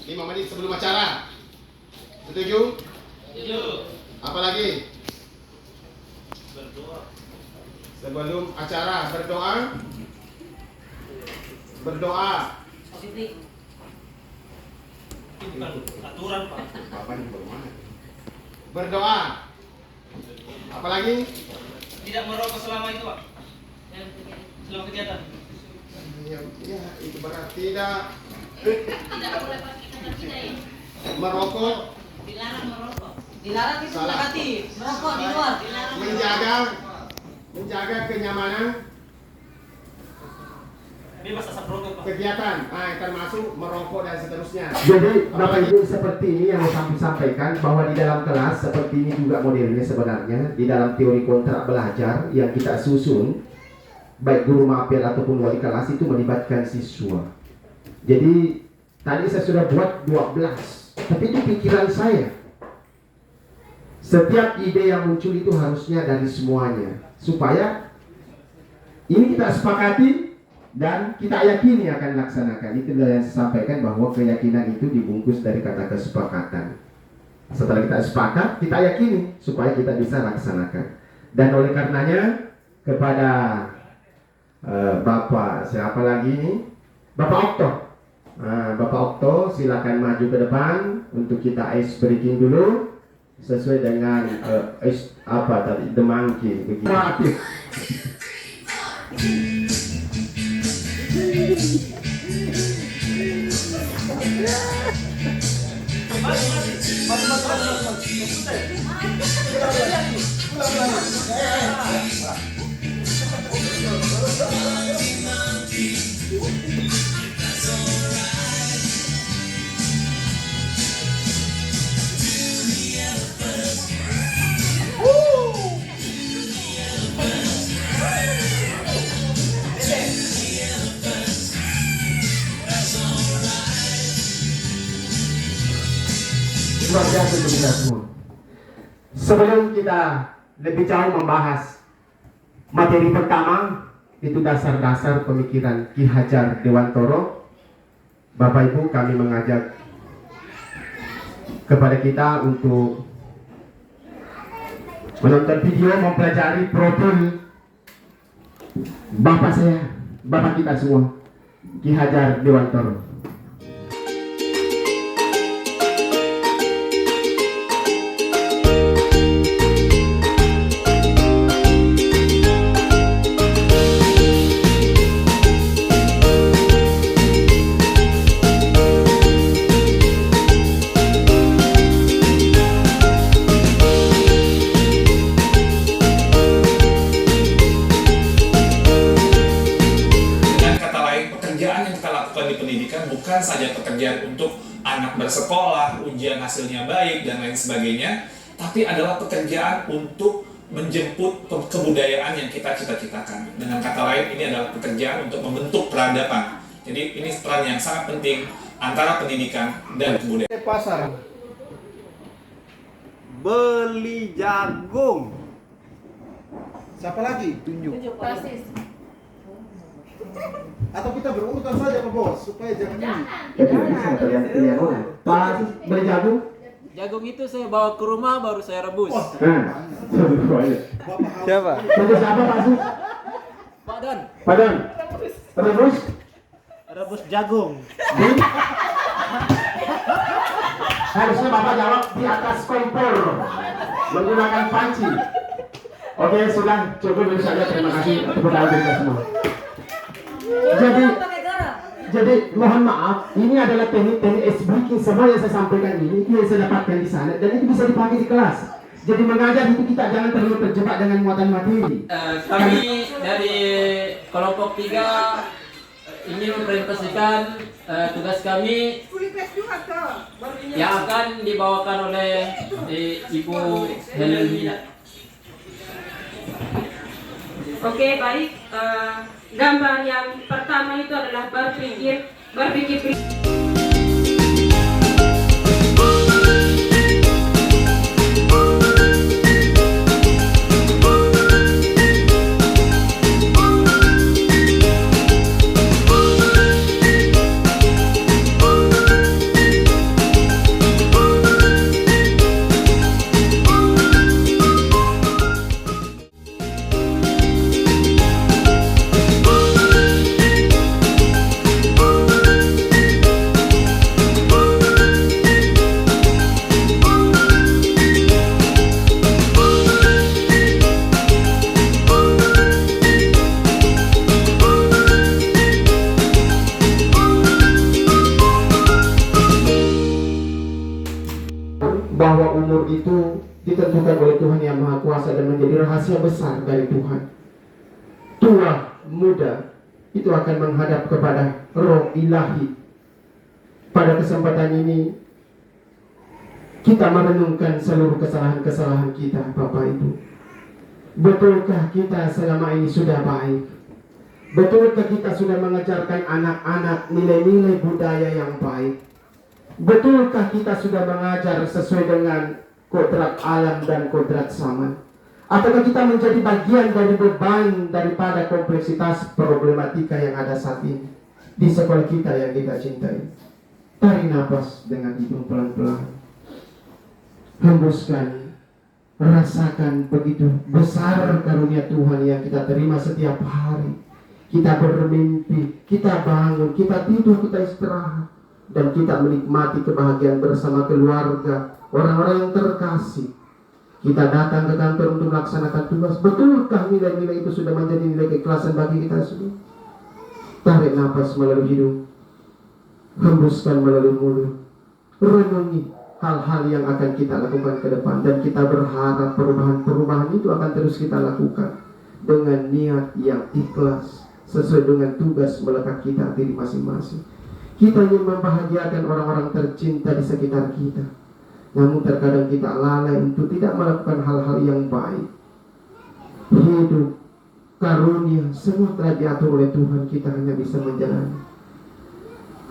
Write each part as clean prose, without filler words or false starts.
5 menit sebelum acara. Setuju? Setuju. Apa lagi? Berdoa. Sebelum acara berdoa. Berdoa. Positif. Itu bukan aturan, Pak. Bapak ini bagaimana? Berdoa. Apa lagi? Tidak merokok selama itu, Pak. Selama kegiatan. Ya, itu berarti tidak Tidak boleh pakai kata tidak ya. merokok, Dilarang merokok. Dilarang itu Salah. negatif. Merokok di luar. Dilarang menjaga kenyamanan Bebas asap rokok, Pak. kegiatan, termasuk merokok dan seterusnya. Jadi Bapak Ibu seperti ini yang kami sampaikan bahwa di dalam kelas seperti ini juga modelnya sebenarnya di dalam teori kontrak belajar yang kita susun baik guru mapel ataupun wali kelas itu melibatkan siswa. Jadi tadi saya sudah buat 12, tapi itu pikiran saya. Setiap ide yang muncul itu harusnya dari semuanya supaya ini kita sepakati dan kita yakini akan laksanakan. Itu yang saya sampaikan bahwa keyakinan itu dibungkus dari kata kesepakatan. Setelah kita sepakat, kita yakini supaya kita bisa laksanakan. Dan oleh karenanya kepada Bapak siapa lagi ini? Bapak Okto. Bapak Okto silakan maju ke depan untuk kita ice breaking dulu sesuai dengan apa tadi the monkey begitu. Luar biasa untuk kita semua. Sebelum kita lebih jauh membahas materi pertama, itu dasar-dasar pemikiran Ki Hajar Dewantoro, Bapak Ibu kami mengajak kepada kita untuk menonton video, mempelajari profil Bapak saya, Bapak kita semua, Ki Hajar Dewantoro. Bukan saja pekerjaan untuk anak bersekolah, ujian hasilnya baik, dan lain sebagainya, tapi adalah pekerjaan untuk menjemput kebudayaan yang kita cita-citakan. Dengan kata lain, ini adalah pekerjaan untuk membentuk peradaban. Jadi ini peran yang sangat penting antara pendidikan dan kebudayaan. Pasar. Beli jagung. Siapa lagi? Tunjuk. Basis. Atau kita berurutan saja Pak Bos supaya jangan ini. Pak beli jagung. Jagung itu saya bawa ke rumah baru saya rebus. Siapa? Rebus siapa Pak Su? Pak Don, Pak Don. Rebus. rebus jagung. Harusnya Bapak jawab di atas kompor menggunakan panci. Oke, sudah cukup dulu saja. Terima kasih tepuk tangan kita semua. Jadi mohon maaf, ini adalah teknik-teknik ice breaking semua yang saya sampaikan ini yang saya dapatkan di sana dan itu bisa dipakai di kelas. Jadi mengajar itu kita jangan terlalu terjebak dengan muatan materi. Kami dari kelompok 3 ingin mempresentasikan tugas kami yang akan dibawakan oleh Ibu Helmina. Oke, baik. Gambar yang pertama itu adalah berpikir. bahwa umur itu ditentukan oleh Tuhan yang Maha Kuasa dan menjadi rahasia besar dari Tuhan. Tua, muda, itu akan menghadap kepada roh ilahi. Pada kesempatan ini kita merenungkan seluruh kesalahan-kesalahan kita, Bapak Ibu. Betulkah kita selama ini sudah baik? Betulkah kita sudah mengajarkan anak-anak nilai-nilai budaya yang baik? Betulkah kita sudah mengajar sesuai dengan kodrat alam dan kodrat zaman? Ataukah kita menjadi bagian dari beban daripada kompleksitas problematika yang ada saat ini di sekolah kita yang kita cintai? Tarik nafas dengan hidung pelan-pelan. Hembuskan, rasakan begitu besar karunia Tuhan yang kita terima setiap hari. Kita bermimpi, kita bangun, kita tidur, kita istirahat, dan kita menikmati kebahagiaan bersama keluarga, orang-orang yang terkasih. Kita datang ke kantor untuk melaksanakan tugas. Betulkah nilai-nilai itu sudah menjadi nilai keikhlasan bagi kita semua? Tarik nafas melalui hidung, hembuskan melalui mulut. Renungi hal-hal yang akan kita lakukan ke depan, dan kita berharap perubahan-perubahan itu akan terus kita lakukan dengan niat yang ikhlas sesuai dengan tugas melekat kita diri masing-masing. Kita ingin membahagiakan orang-orang tercinta di sekitar kita, namun terkadang kita lalai untuk tidak melakukan hal-hal yang baik. Hidup, karunia, semua telah diatur oleh Tuhan, kita hanya bisa menjalani.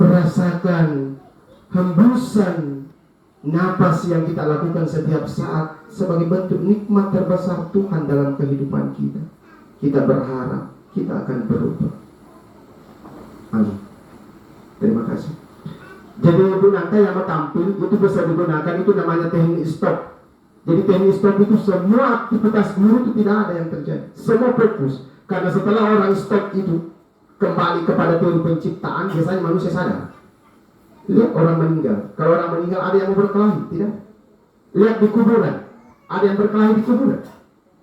Rasakan hembusan napas yang kita lakukan setiap saat sebagai bentuk nikmat terbesar Tuhan dalam kehidupan kita. Kita berharap kita akan berubah. Amin. Terima kasih. Jadi Bu Nanta yang mau tampil itu bisa digunakan, itu namanya teknik stop. Jadi teknik stop itu semua aktivitas guru itu tidak ada yang terjadi, semua fokus. Karena setelah orang stop itu kembali kepada teori penciptaan, biasanya manusia sadar. Lihat orang meninggal. Kalau orang meninggal ada yang mau berkelahi? Tidak. Lihat di kuburan, ada yang berkelahi di kuburan?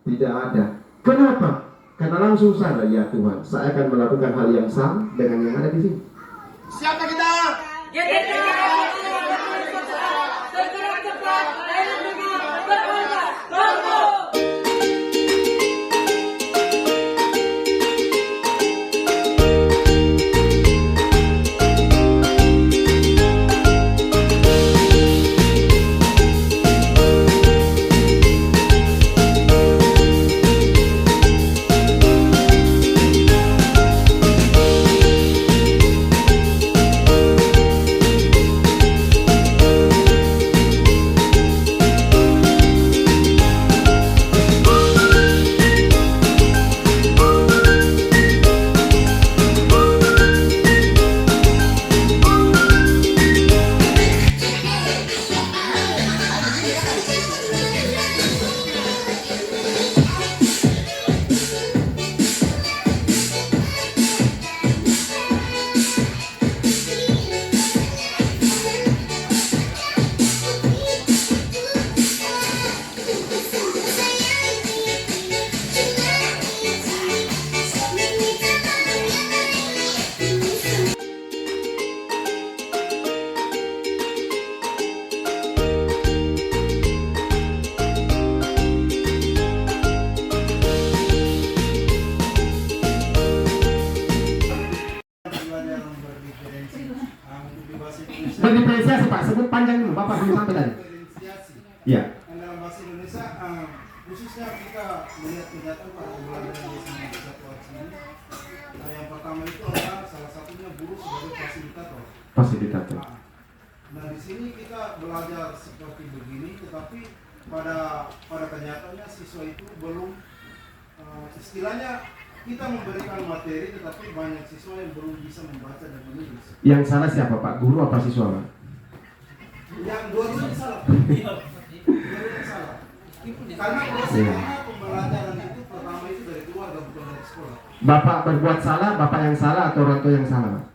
Tidak ada. Kenapa? Karena langsung sadar, ya Tuhan, saya akan melakukan hal yang sama dengan yang ada di sini. Siapa kita? Berdiferensiasi Pak, sebut panjang dulu, Bapak belum sampai tadi. Iya. Dan dalam bahasa Indonesia, khususnya kita melihat kegiatan para pembelajaran di sini di satu sini. Yang pertama itu adalah salah satunya guru sebagai fasilitator. Fasilitator. Nah di sini kita belajar seperti begini, tetapi pada kenyataannya siswa itu belum istilahnya kita memberikan materi, tetapi banyak siswa yang belum bisa membaca dan menulis. Yang salah siapa Pak? Guru apa siswa Pak? Yang dua-duanya salah. Dua-duanya salah. Karena pembelajaran itu pertama itu dari keluarga, bukan dari sekolah. Bapak berbuat salah, Bapak yang salah atau orang tua yang salah?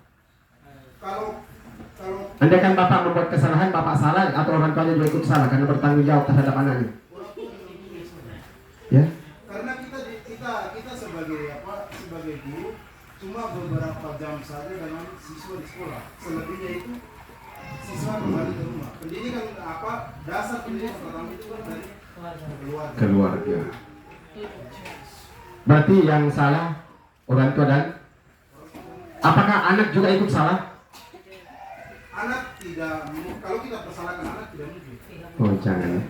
Kalau Andai kan Bapak membuat kesalahan, Bapak salah atau orang tuanya juga ikut salah karena bertanggung jawab terhadap anaknya? Ya? Karena kita sebagai guru cuma beberapa jam saja dengan siswa di sekolah. Selebihnya itu siswa kembali ke rumah. Pendidikan dasar pendidikan keluarga. Berarti yang salah orang tua dan apakah anak juga ikut salah? Anak tidak, kalau kita persalahkan anak tidak mungkin. Oh jangan.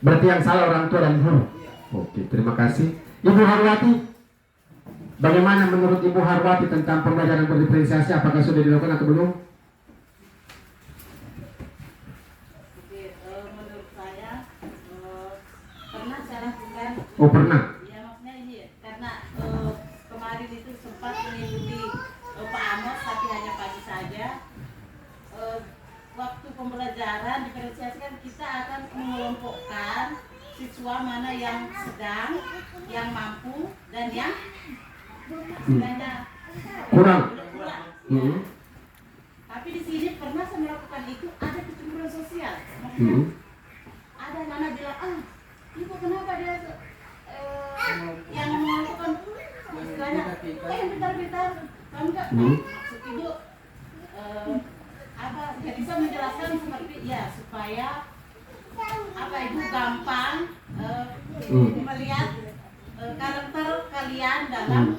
Berarti yang salah orang tua dan guru. Oke, terima kasih. Ibu Harwati, bagaimana menurut Ibu Harwati tentang pembelajaran berdiferensiasi? Apakah sudah dilakukan atau belum? Oke, menurut saya pernah saya lakukan. Oh pernah. Ya maksudnya ini ya, karena kemarin itu sempat mengikuti Pak Amos tapi hanya pagi saja. Waktu pembelajaran diferensiasi kan kita akan mengelompokkan siswa mana yang sedang, yang mampu, dan yang Kurang. Tapi di sini pernah saya melakukan itu ada kecemburuan sosial. Maksudnya ada anak bilang, ibu kenapa dia yang melakukan istilahnya, yang pintar-pintar, kamu enggak maksud ibu apa? Ya bisa menjelaskan seperti ya supaya apa ibu gampang melihat karakter kalian dalam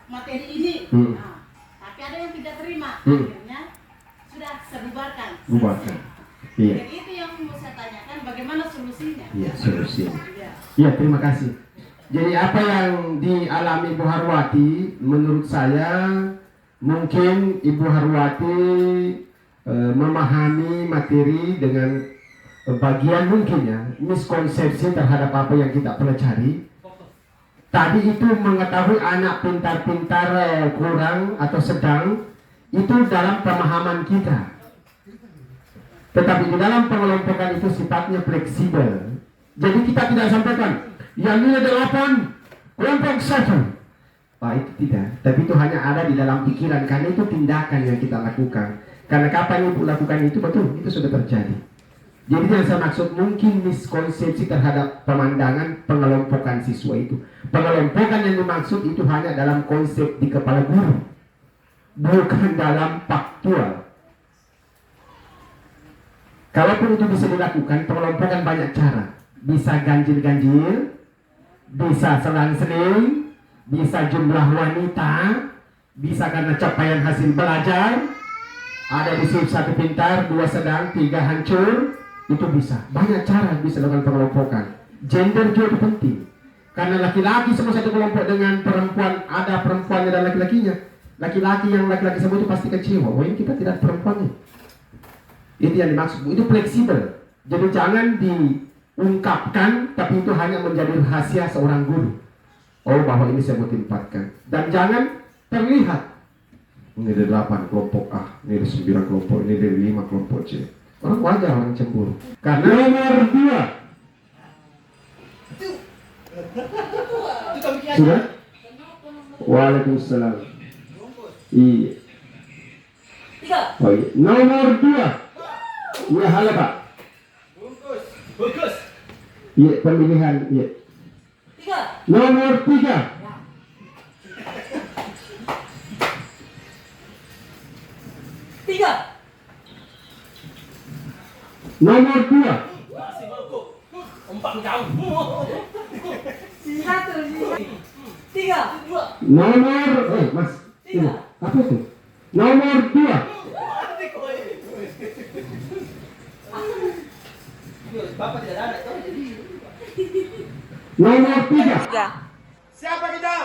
materi ini. Nah, tapi ada yang tidak terima, akhirnya sudah saya bubarkan. Bubarkan. Iya. Jadi itu yang mau saya tanyakan, bagaimana solusinya? Iya, solusinya. Iya, terima kasih. Jadi apa yang dialami Ibu Harwati, menurut saya mungkin Ibu Harwati memahami materi dengan bagian mungkin ya miskonsepsi terhadap apa yang kita pelajari. Tadi itu mengetahui anak pintar-pintar kurang atau sedang itu dalam pemahaman kita. Tetapi di dalam pengelompokan itu sifatnya fleksibel. Jadi kita tidak sampaikan yang nilai 8 kelompok 1. Pak itu tidak. Tapi itu hanya ada di dalam pikiran karena itu tindakan yang kita lakukan. Karena kapan ibu lakukan itu betul itu sudah terjadi. Jadi yang saya maksud mungkin miskonsepsi terhadap pemandangan pengelompokan siswa itu. Pengelompokan yang dimaksud itu hanya dalam konsep di kepala guru, bukan dalam faktual. Kalaupun itu bisa dilakukan, pengelompokan banyak cara. Bisa ganjil-ganjil, bisa selang-seling, bisa jumlah wanita, bisa karena capaian hasil belajar. Ada di sini 1 pintar, 2 sedang, 3 hancur. Itu bisa, banyak cara bisa dengan pengelompokan. Gender juga itu penting, karena laki-laki semua satu kelompok dengan perempuan, ada perempuannya dan laki-lakinya. Laki-laki yang laki-laki semua itu pasti kecewa, wah ini kita tidak perempuannya. Itu yang dimaksud, itu fleksibel. Jadi jangan diungkapkan, tapi itu hanya menjadi rahasia seorang guru. Oh bahwa ini saya mau tempatkan, dan jangan terlihat ini dari 8 kelompok A, ini dari 9 kelompok, ini dari 5 kelompok C. Orang wajar orang cemburu. Karena nomor 2 sudah? Waalaikumsalam. Iya. Oh, iya. Nomor 2. Iya, halo Pak. Bagus. Iya, pemilihan. Iya. Nomor 3. Nomor 2. Masih bagus. 4 jauh. Nomor Mas. Ini, apa itu? Nomor 2. Bapak tidak ada itu jadi. Nomor 3. Siapa kita?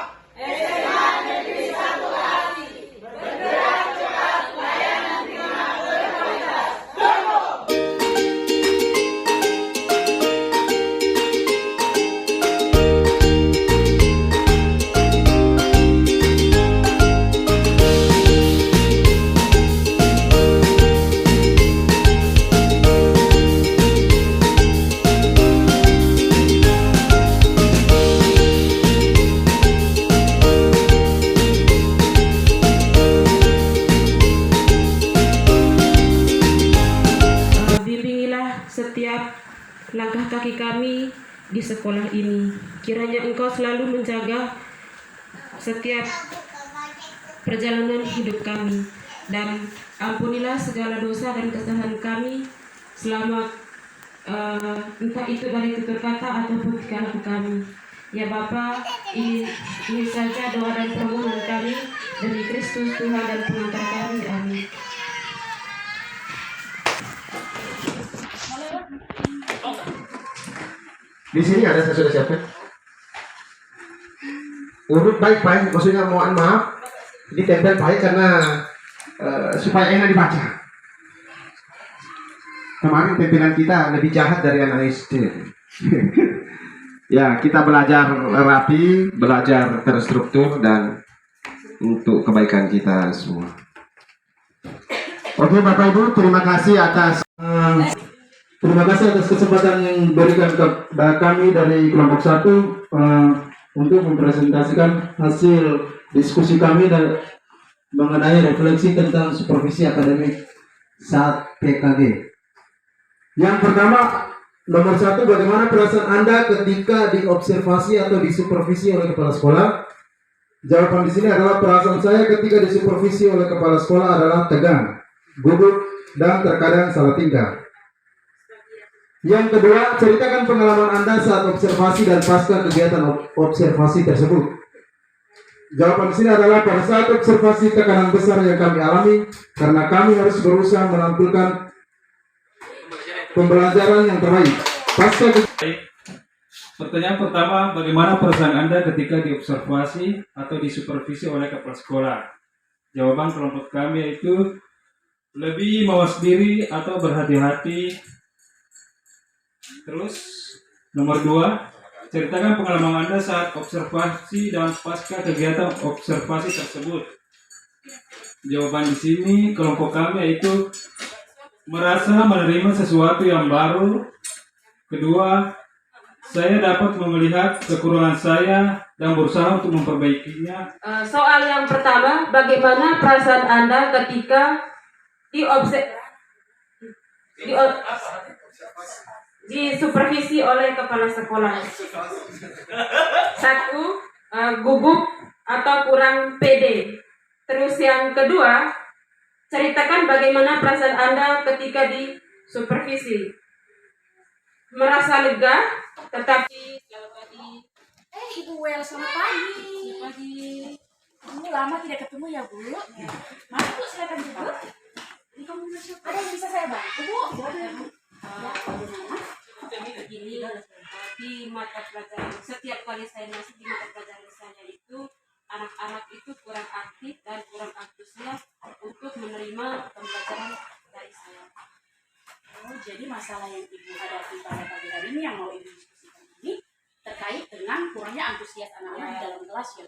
Setiap langkah kaki kami di sekolah ini, kiranya Engkau selalu menjaga setiap perjalanan hidup kami, dan ampunilah segala dosa dan kesalahan kami selama entah itu dari tutur kata ataupun tingkah laku kami. Ya Bapa, ini saja doa dan permohonan kami demi Kristus Tuhan dan pengantar kami. Amin. Di sini ada saya sudah siapkan. Urut baik-baik, maksudnya mohon maaf ditempel baik karena supaya enak dibaca. Kemarin tempelan kita lebih jahat dari anak SD. Ya, kita belajar rapi, belajar terstruktur dan untuk kebaikan kita semua. Oke Bapak Ibu, terima kasih atas kesempatan yang diberikan kepada kami dari kelompok 1 untuk mempresentasikan hasil diskusi kami dan mengenai refleksi tentang supervisi akademik saat PKG. Yang pertama, nomor 1, bagaimana perasaan Anda ketika diobservasi atau disupervisi oleh kepala sekolah? Jawaban di sini adalah perasaan saya ketika disupervisi oleh kepala sekolah adalah tegang, gugup, dan terkadang salah tingkah. Yang kedua, ceritakan pengalaman Anda saat observasi dan pasca kegiatan observasi tersebut. Jawaban di sini adalah pada saat observasi tekanan besar yang kami alami karena kami harus berusaha menampilkan pembelajaran yang terbaik. Pasca Pertanyaan pertama, bagaimana perasaan Anda ketika diobservasi atau disupervisi oleh kepala sekolah? Jawaban kelompok kami yaitu lebih mawas diri atau berhati-hati. Terus, nomor 2, ceritakan pengalaman Anda saat observasi dan pasca kegiatan observasi tersebut. Jawaban di sini kelompok kami yaitu merasa menerima sesuatu yang baru. Kedua, saya dapat melihat kekurangan saya dan berusaha untuk memperbaikinya. Soal yang pertama, bagaimana perasaan Anda ketika disupervisi oleh kepala sekolah? 1, gugup atau kurang pede. Terus yang kedua, ceritakan bagaimana perasaan Anda ketika disupervisi. Merasa lega, tetapi selamat pagi. Ibu Wel, selamat pagi. Selamat pagi. Kamu lama tidak ketemu ya, Bu? Mari Bu, silakan duduk. Ada yang bisa saya bantu, Bu? Begini, di mata pelajaran, setiap kali saya masuk di mata pelajaran saya itu, anak-anak itu kurang aktif dan kurang antusias untuk menerima pembelajaran dari saya. Oh, jadi masalah yang Ibu hadapi pada pagi hari ini yang mau Ibu diskusikan ini terkait dengan kurangnya antusias anak-anak di dalam kelas ya.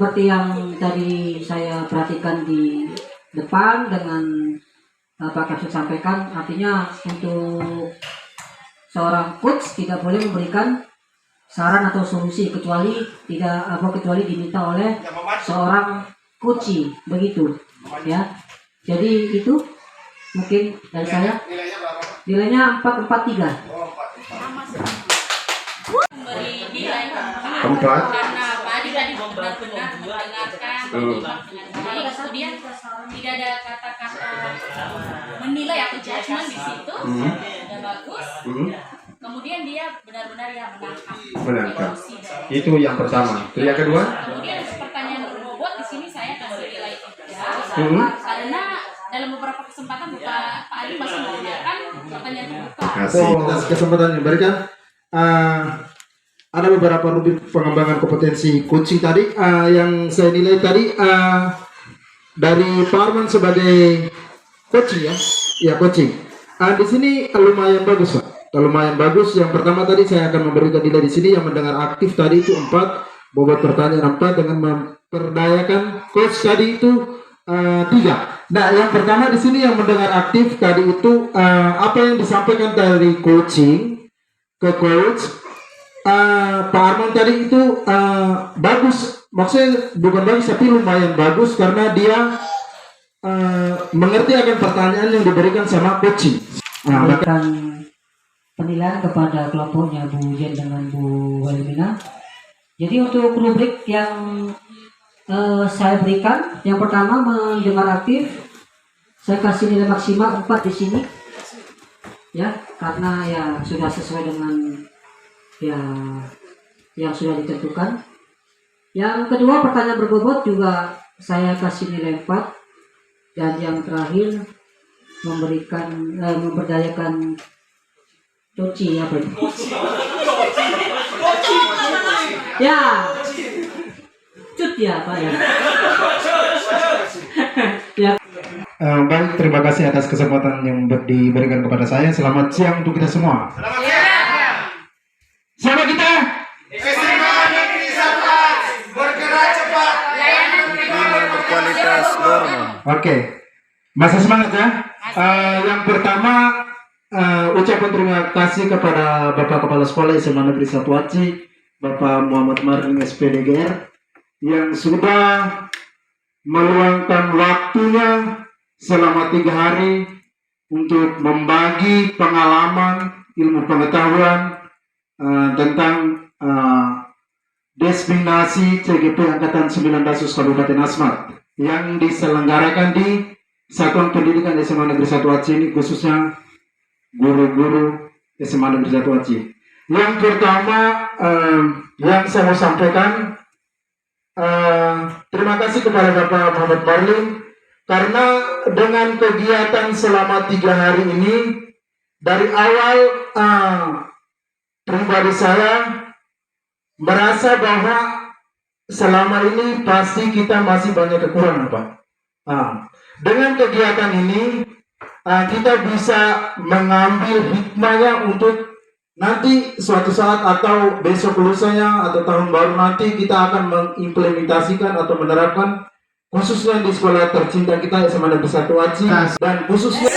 Seperti yang tadi saya perhatikan di depan dengan Pak Kapsul sampaikan, artinya untuk seorang coach tidak boleh memberikan saran atau solusi kecuali diminta oleh seorang coach, begitu ya. Jadi itu mungkin dari saya. Nilainya 443. Memberi nilai 4 Empat. karena Pak Adi tadi benar-benar mendengarkan, menyimak dengan baik. Kemudian tidak ada kata-kata menilai atau judgement di situ, sudah bagus. Kemudian dia benar-benar Menangkap. emosi dari- Itu yang pertama. Itu yang kedua. Kemudian untuk pertanyaan berbobot di sini saya kasih nilai 3 karena dalam beberapa kesempatan Pak Ali masih menggunakan pertanyaan terbuka. Kasih atas kesempatan yang diberikan. Ada beberapa rubrik pengembangan kompetensi coaching tadi yang saya nilai tadi dari Pak Arman sebagai coaching ya coaching. Di sini lumayan bagus Pak. Lumayan bagus. Yang pertama tadi saya akan memberikan nilai di sini yang mendengar aktif tadi itu 4, bobot pertanyaan 4 dengan memperdayakan coach tadi itu 3. Nah, yang pertama di sini yang mendengar aktif tadi itu apa yang disampaikan dari coaching ke coach Pak Arman tadi itu bagus, maksudnya bukan bagus tapi lumayan bagus karena dia mengerti akan pertanyaan yang diberikan sama coaching. Memberikan penilaian kepada kelompoknya Bu Jen dengan Bu Walimina. Jadi untuk rubrik yang saya berikan, yang pertama mendengar aktif, saya kasih nilai maksimal 4 di sini, ya, karena ya sudah sesuai dengan ya yang sudah ditentukan. Yang kedua pertanyaan berbobot juga saya kasih nilai 4, dan yang terakhir memberdayakan coci apa itu? Ya. Cut ya Pak ya. Ya. Baik, terima kasih atas kesempatan yang diberikan kepada saya. Selamat siang untuk kita semua. Selamat siang. Siapa kita? SMA Negeri 1 bergerak cepat, layanan Berkualitas normal. Oke, masa semangat ya. Yang pertama ucapan terima kasih kepada Bapak Kepala Sekolah SMA Negeri 1 Aci, Bapak Muhammad Marin SPDGR yang sudah meluangkan waktunya selama 3 hari untuk membagi pengalaman, ilmu pengetahuan tentang destinasi CGP Angkatan 19 Kabupaten Asmat yang diselenggarakan di Satuan Pendidikan SMA Negeri 1 Aceh ini, khususnya guru-guru SMA Negeri 1 Aceh. Yang pertama yang saya mau sampaikan, terima kasih kepada Bapak Muhammad Marlin karena dengan kegiatan selama 3 hari ini, dari awal pribadi saya merasa bahwa selama ini pasti kita masih banyak kekurangan Pak. Dengan kegiatan ini kita bisa mengambil hikmahnya untuk nanti suatu saat atau besok lusanya atau tahun baru nanti kita akan mengimplementasikan atau menerapkan khususnya di sekolah tercinta kita SMA Negeri 1 Aceh dan khususnya